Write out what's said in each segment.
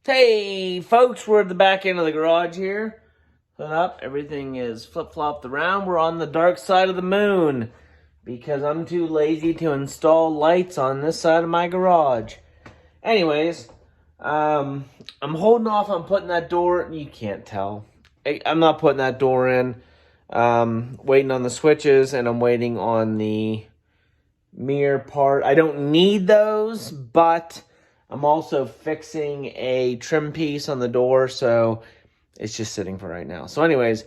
Hey folks, we're at the back end of the garage here. Hood up, everything is flip-flopped around. We're on the dark side of the moon because I'm too lazy to install lights on this side of my garage. Anyways, I'm holding off on putting that door, you can't tell. I'm not putting that door in. Waiting on the switches, and I'm waiting on the mirror part. I don't need those, but I'm also fixing a trim piece on the door, so it's just sitting for right now. So anyways,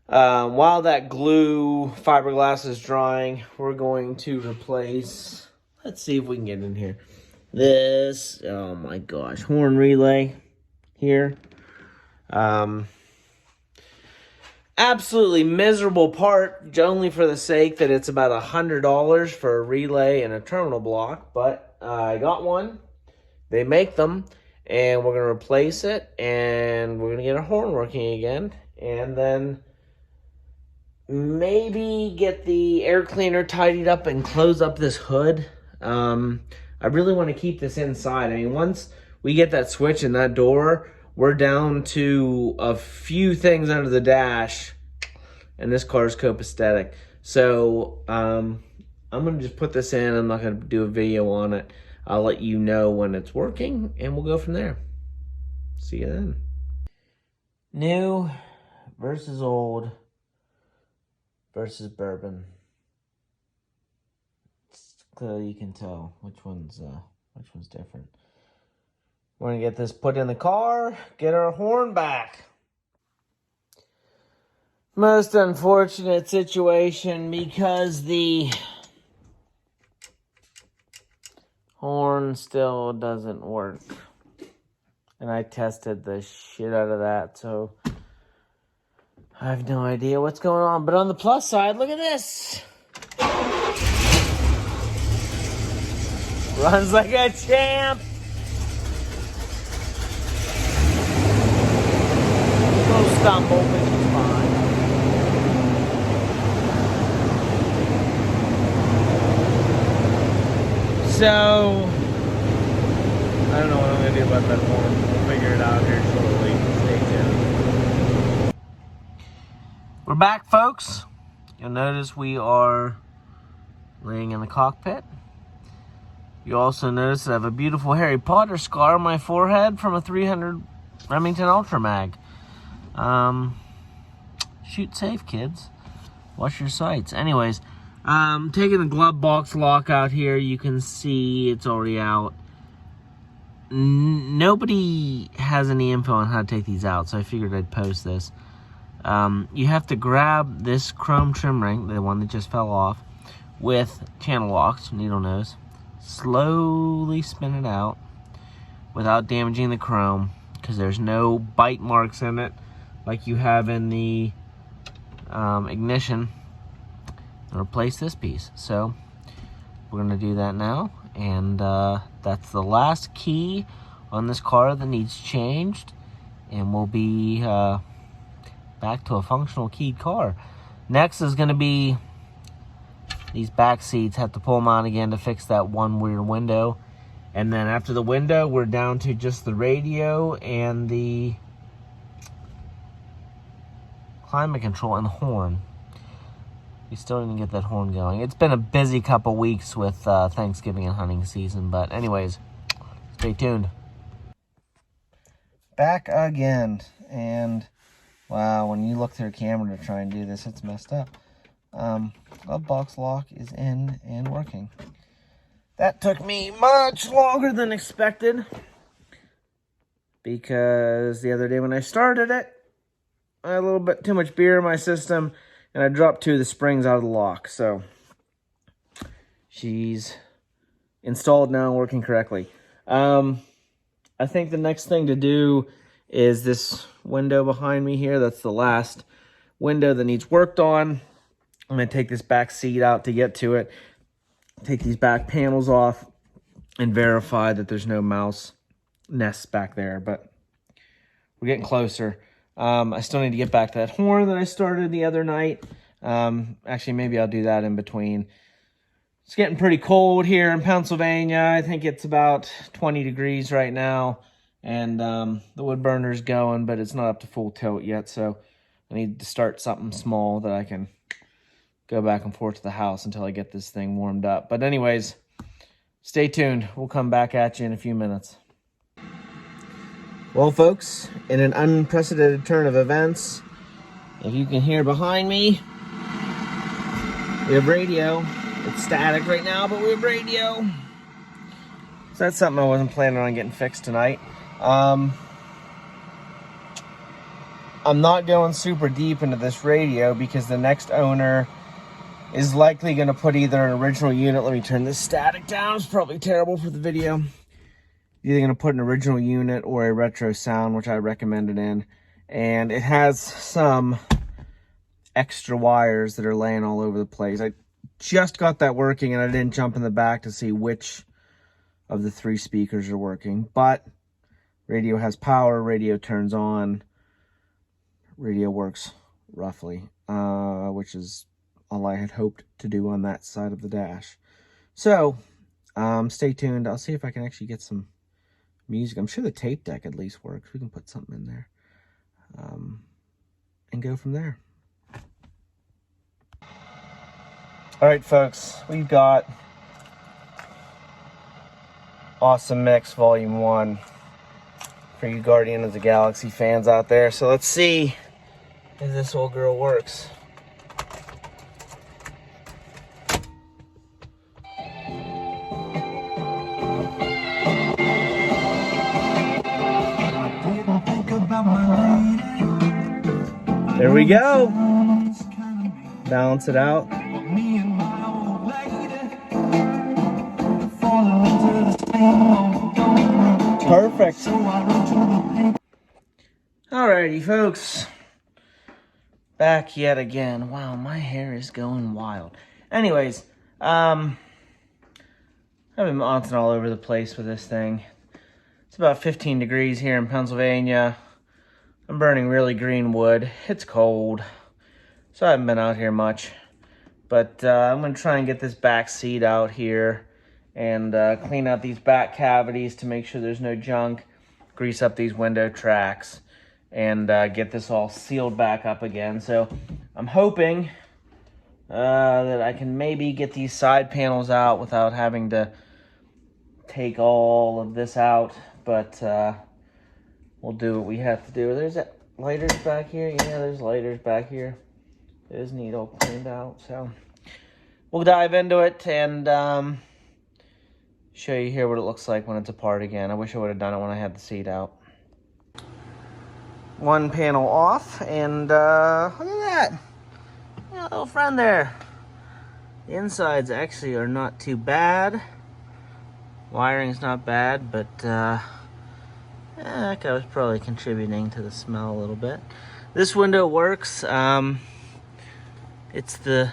while that glue fiberglass is drying, we're going to replace, let's see if we can get in here, this, oh my gosh, horn relay here. Absolutely miserable part, only for the sake that it's about $100 for a relay and a terminal block, but I got one. They make them, and we're going to replace it, and we're going to get our horn working again, and then maybe get the air cleaner tidied up and close up this hood. I really want to keep this inside. I mean, once we get that switch in that door, we're down to a few things under the dash, and this car is copacetic. So I'm going to just put this in. I'm not going to do a video on it. I'll let you know when it's working, and we'll go from there. See you then. New versus old versus bourbon. Clearly you can tell which one's different. We're gonna get this put in the car, get our horn back. Most unfortunate situation because the horn still doesn't work. And I tested the shit out of that, so I have no idea what's going on. But on the plus side, look at this. Runs like a champ. Little stumble, but it's fine. So, I don't know what I'm going to do about that horn. We'll figure it out here shortly. Stay tuned. We're back, folks. You'll notice we are laying in the cockpit. You also notice that I have a beautiful Harry Potter scar on my forehead from a 300 Remington Ultra Mag. Shoot safe, kids. Watch your sights. Anyways, taking the glove box lock out here, you can see it's already out. Nobody has any info on how to take these out, so I figured I'd post this. You have to grab this chrome trim ring, the one that just fell off, with channel locks, needle nose. Slowly spin it out without damaging the chrome, because there's no bite marks in it like you have in the ignition. And replace this piece. So we're going to do that now, and that's the last key on this car that needs changed, and we'll be back to a functional keyed car. Next is going to be these back seats. Have to pull them out again to fix that one rear window. And then after the window, we're down to just the radio and the climate control and the horn. We still didn't get that horn going. It's been a busy couple weeks with Thanksgiving and hunting season. But anyways, stay tuned. Back again. And wow, when you look through a camera to try and do this, it's messed up. Glove box lock is in and working. That took me much longer than expected, because the other day when I started it, I had a little bit too much beer in my system, and I dropped 2 of the springs out of the lock. So she's installed now and working correctly. I think the next thing to do is this window behind me here. That's the last window that needs worked on. I'm going to take this back seat out to get to it, take these back panels off, and verify that there's no mouse nests back there. But we're getting closer. I still need to get back to that horn that I started the other night. Actually, maybe I'll do that in between. It's getting pretty cold here in Pennsylvania. I think it's about 20 degrees right now. And the wood burner's going, but it's not up to full tilt yet, so I need to start something small that I can go back and forth to the house until I get this thing warmed up. But anyways, stay tuned. We'll come back at you in a few minutes. Well, folks, in an unprecedented turn of events, if you can hear behind me, we have radio. It's static right now, but we have radio. So that's something I wasn't planning on getting fixed tonight. I'm not going super deep into this radio because the next owner is likely going to put either an original unit. Let me turn this static down. It's probably terrible for the video. Either going to put an original unit or a retro sound, which I recommended in. And it has some extra wires that are laying all over the place. I just got that working and I didn't jump in the back to see which of the 3 speakers are working. But radio has power, radio turns on, radio works roughly, which is all I had hoped to do on that side of the dash. So, stay tuned. I'll see if I can actually get some music. I'm sure the tape deck at least works. We can put something in there and go from there. All right, folks, we've got Awesome Mix Volume 1 for you Guardians of the Galaxy fans out there. So let's see if this old girl works. There we go. Balance it out. Perfect. Alrighty, folks. Back yet again. Wow, my hair is going wild. Anyways, I've been bouncing all over the place with this thing. It's about 15 degrees here in Pennsylvania. I'm burning really green wood. It's cold, so I haven't been out here much. But I'm going to try and get this back seat out here and clean out these back cavities to make sure there's no junk, grease up these window tracks, and get this all sealed back up again. So I'm hoping that I can maybe get these side panels out without having to take all of this out, but we'll do what we have to do. There's lighters back here. Yeah, there's lighters back here. It is neat, all cleaned out. So we'll dive into it and show you here what it looks like when it's apart again. I wish I would have done it when I had the seat out. One panel off, and look at that. Yeah, little friend there. The insides actually are not too bad. Wiring's not bad, but that guy was probably contributing to the smell a little bit. This window works. It's the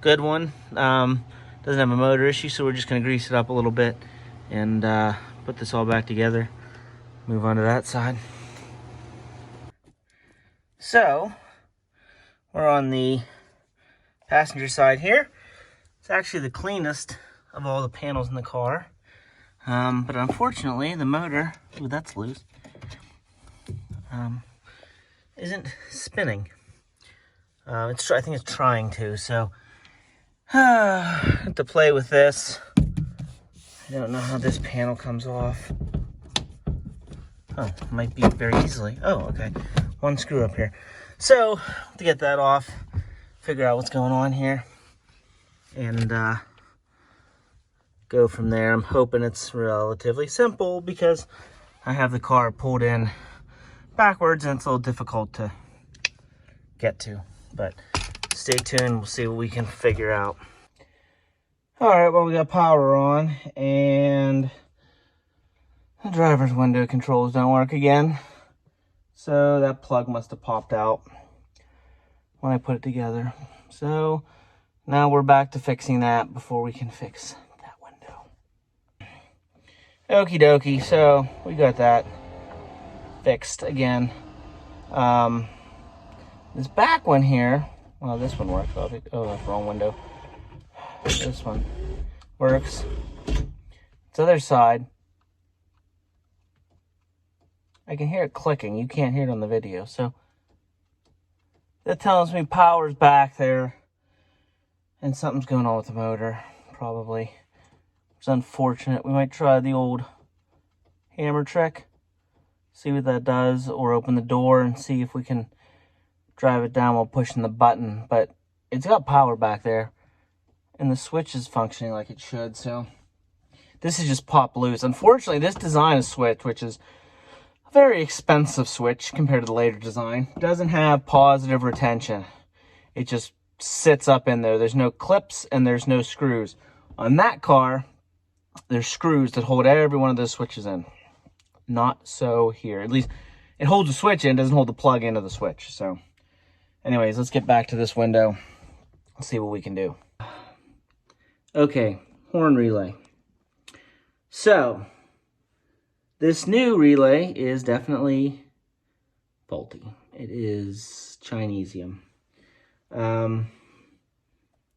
good one. Doesn't have a motor issue, so we're just going to grease it up a little bit and put this all back together. Move on to that side. So, we're on the passenger side here. It's actually the cleanest of all the panels in the car. But unfortunately, the motor, ooh, that's loose, isn't spinning. I think it's trying to, so I have to play with this. I don't know how this panel comes off. Oh, might be very easily. Oh, okay. One screw up here. So, to get that off, figure out what's going on here, and go from there. I'm hoping it's relatively simple because I have the car pulled in backwards and it's a little difficult to get to. But stay tuned, we'll see what we can figure out. Alright, well, we got power on and the driver's window controls don't work again. So that plug must have popped out when I put it together. So now we're back to fixing that before we can fix that window. Okie dokie, so we got that fixed again. This back one here, well, this one works. Oh, that's the wrong window. This one works. This other side I can hear it clicking. You can't hear it on the video. So that tells me power's back there and something's going on with the motor, probably. It's unfortunate. We might try the old hammer trick, see what that does, or open the door and see if we can drive it down while pushing the button. But it's got power back there and the switch is functioning like it should, so this is just popped loose. Unfortunately, this design of switch, which is a very expensive switch compared to the later design, doesn't have positive retention. It just sits up in there. There's no clips and there's no screws. On that car, there's screws that hold every one of those switches in. Not so here. At least it holds the switch in, doesn't hold the plug into the switch. So anyways, let's get back to this window. Let's see what we can do. Okay, horn relay. So this new relay is definitely faulty. It is Chinesium.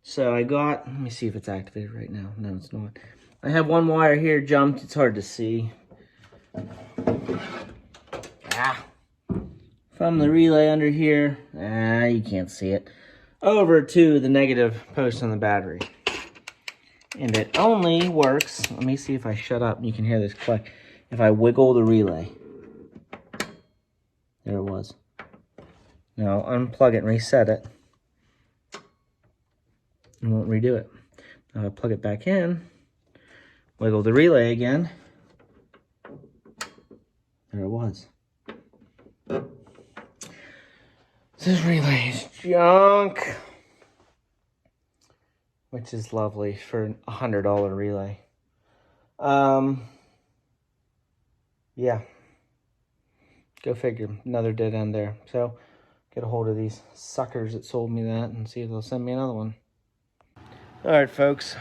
So I got, let me see if it's activated right now. No, it's not. I have one wire here jumped. It's hard to see. From the relay under here, you can't see it, over to the negative post on the battery. And it only works, let me see if I shut up and you can hear this click, if I wiggle the relay. There it was. Now I'll unplug it and reset it. It won't redo it. Now I plug it back in, wiggle the relay again. There it was. This relay is junk, which is lovely for a $100 relay. Yeah, go figure, another dead end there. So get a hold of these suckers that sold me that and see if they'll send me another one. All right, folks,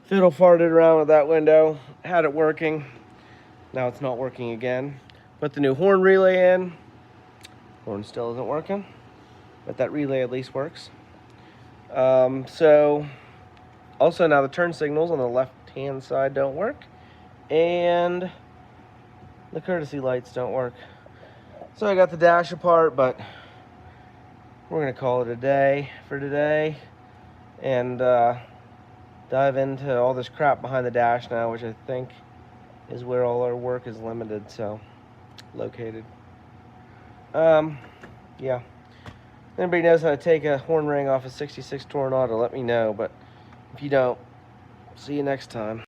fiddle farted around with that window, had it working. Now it's not working again. Put the new horn relay in. Horn still isn't working, but that relay at least works. So also now the turn signals on the left-hand side don't work, and the courtesy lights don't work. So I got the dash apart, but we're gonna call it a day for today and dive into all this crap behind the dash now, which I think is where all our work is limited, so located. Yeah. If anybody knows how to take a horn ring off a '66 Toronado, let me know, but if you don't, see you next time.